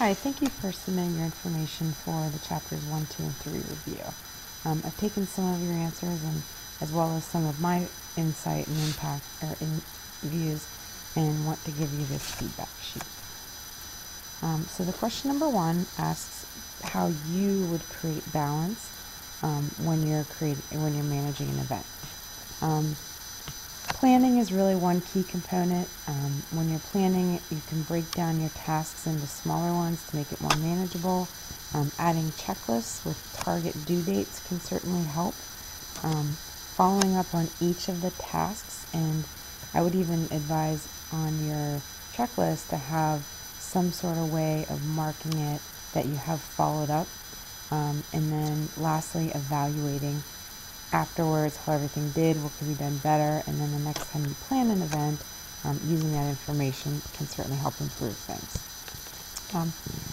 Hi, thank you for submitting your information for the chapters 1, 2, and 3 review. I've taken some of your answers and as well as some of my insight and impact or views and want to give you this feedback sheet. So the question number 1 asks how you would create balance when you're managing an event. Planning is really one key component. When you're planning, you can break down your tasks into smaller ones to make it more manageable. Adding checklists with target due dates can certainly help. Following up on each of the tasks, and I would even advise on your checklist to have some sort of way of marking it that you have followed up. And then lastly, evaluating afterwards how everything did, what could be done better, and then the next time you plan an event, using that information can certainly help improve things.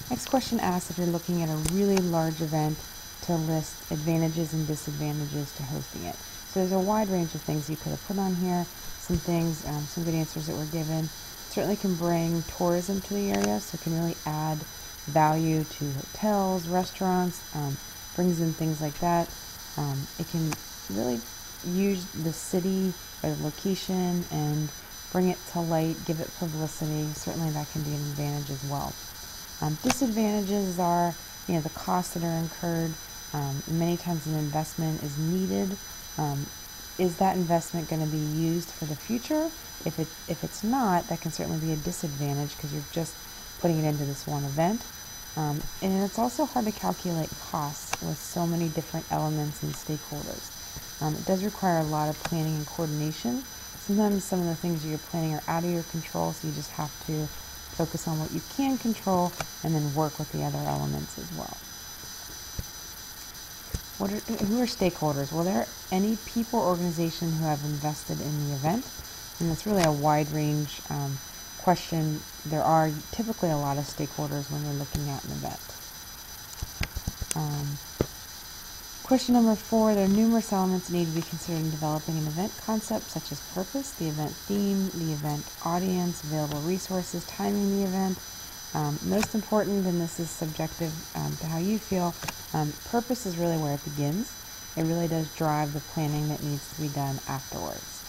Next question asks if you're looking at a really large event to list advantages and disadvantages to hosting it. So there's a wide range of things you could have put on here. Some things, some good answers that were given. Certainly can bring tourism to the area, so it can really add value to hotels, restaurants, brings in things like that. It can really use the city or the location and bring it to light, give it publicity. Certainly that can be an advantage as well. Disadvantages are, the costs that are incurred. Many times an investment is needed. Is that investment going to be used for the future? If it's not, that can certainly be a disadvantage because you're just putting it into this one event. And it's also hard to calculate costs with so many different elements and stakeholders. It does require a lot of planning and coordination. Sometimes some of the things you're planning are out of your control, so you just have to focus on what you can control and then work with the other elements as well. Who are stakeholders? Well, there are any people or organization who have invested in the event, and it's really a wide range question. There are typically a lot of stakeholders when you're looking at an event. Question number 4, there are numerous elements that need to be considered in developing an event concept, such as purpose, the event theme, the event audience, available resources, timing the event. Most important, and this is subjective to how you feel, purpose is really where it begins. It really does drive the planning that needs to be done afterwards.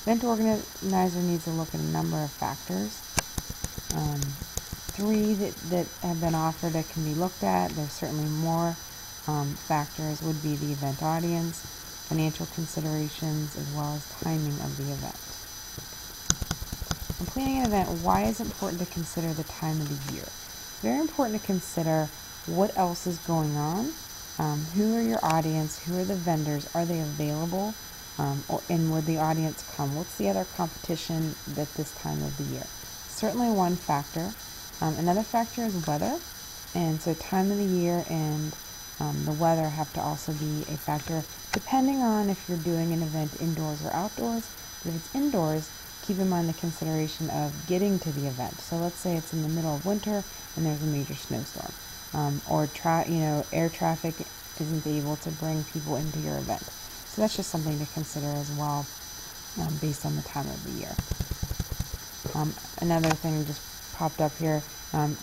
Event organizer needs to look at a number of factors. 3 that have been offered that can be looked at. There's certainly more factors would be the event audience, financial considerations, as well as timing of the event. When planning an event, why is it important to consider the time of the year? Very important to consider what else is going on, who are your audience, who are the vendors, are they available, and would the audience come? What's the other competition at this time of the year? Certainly one factor. Another factor is weather, and so time of the year and the weather have to also be a factor, depending on if you're doing an event indoors or outdoors. But if it's indoors, keep in mind the consideration of getting to the event. So let's say it's in the middle of winter and there's a major snowstorm, or air traffic isn't able to bring people into your event. So that's just something to consider as well, based on the time of the year. Another thing just popped up here,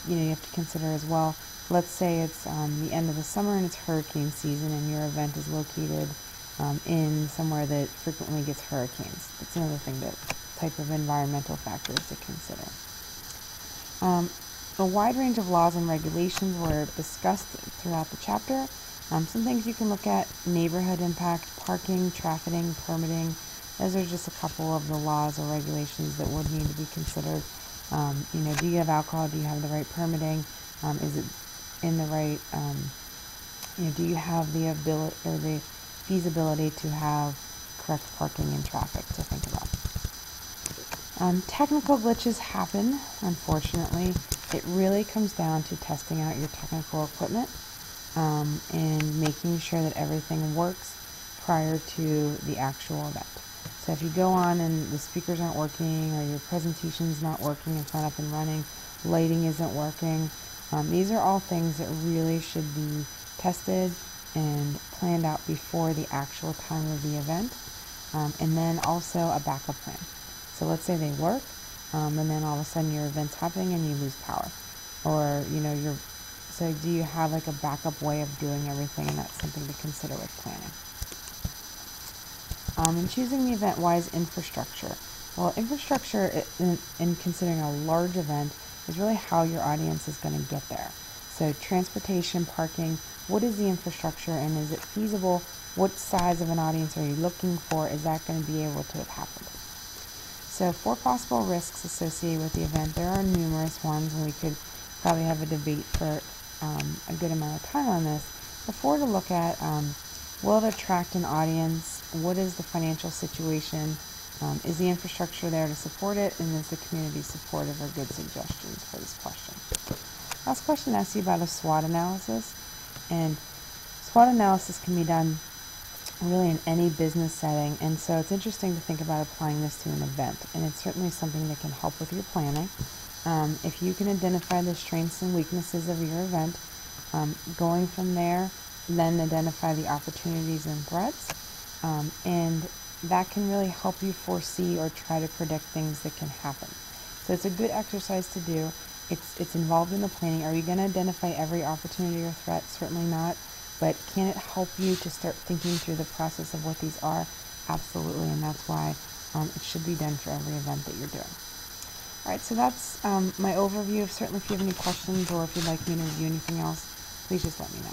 you have to consider as well. Let's say it's the end of the summer and it's hurricane season and your event is located in somewhere that frequently gets hurricanes. That's another thing, type of environmental factors to consider. A wide range of laws and regulations were discussed throughout the chapter. Some things you can look at: neighborhood impact, parking, trafficking, permitting. Those are just a couple of the laws or regulations that would need to be considered. Do you have alcohol? Do you have the right permitting? Is it in the right, do you have the ability or the feasibility to have correct parking and traffic to think about? Technical glitches happen, unfortunately. It really comes down to testing out your technical equipment and making sure that everything works prior to the actual event. So if you go on and the speakers aren't working, or your presentation's not working, it's not up and running, lighting isn't working, these are all things that really should be tested and planned out before the actual time of the event. And then also a backup plan. So let's say they work, and then all of a sudden your event's happening and you lose power. or, so do you have like a backup way of doing everything? And that's something to consider with planning. And choosing the event, why is infrastructure? Well, infrastructure in considering a large event is really how your audience is going to get there. So transportation, parking, what is the infrastructure and is it feasible? What size of an audience are you looking for? Is that going to be able to have happened? So for possible risks associated with the event, there are numerous ones, and we could probably have a debate for a good amount of time on this. Before to look at, will it attract an audience? What is the financial situation? Is the infrastructure there to support it? And is the community supportive, or good suggestions for this question? Last question asks you about a SWOT analysis. And SWOT analysis can be done really in any business setting, and so it's interesting to think about applying this to an event, and it's certainly something that can help with your planning. If you can identify the strengths and weaknesses of your event, going from there, then identify the opportunities and threats, and that can really help you foresee or try to predict things that can happen. So it's a good exercise to do. It's involved in the planning. Are you going to identify every opportunity or threat? Certainly not. But can it help you to start thinking through the process of what these are? Absolutely, and that's why it should be done for every event that you're doing. All right, so that's my overview. Certainly, if you have any questions or if you'd like me to review anything else, please just let me know.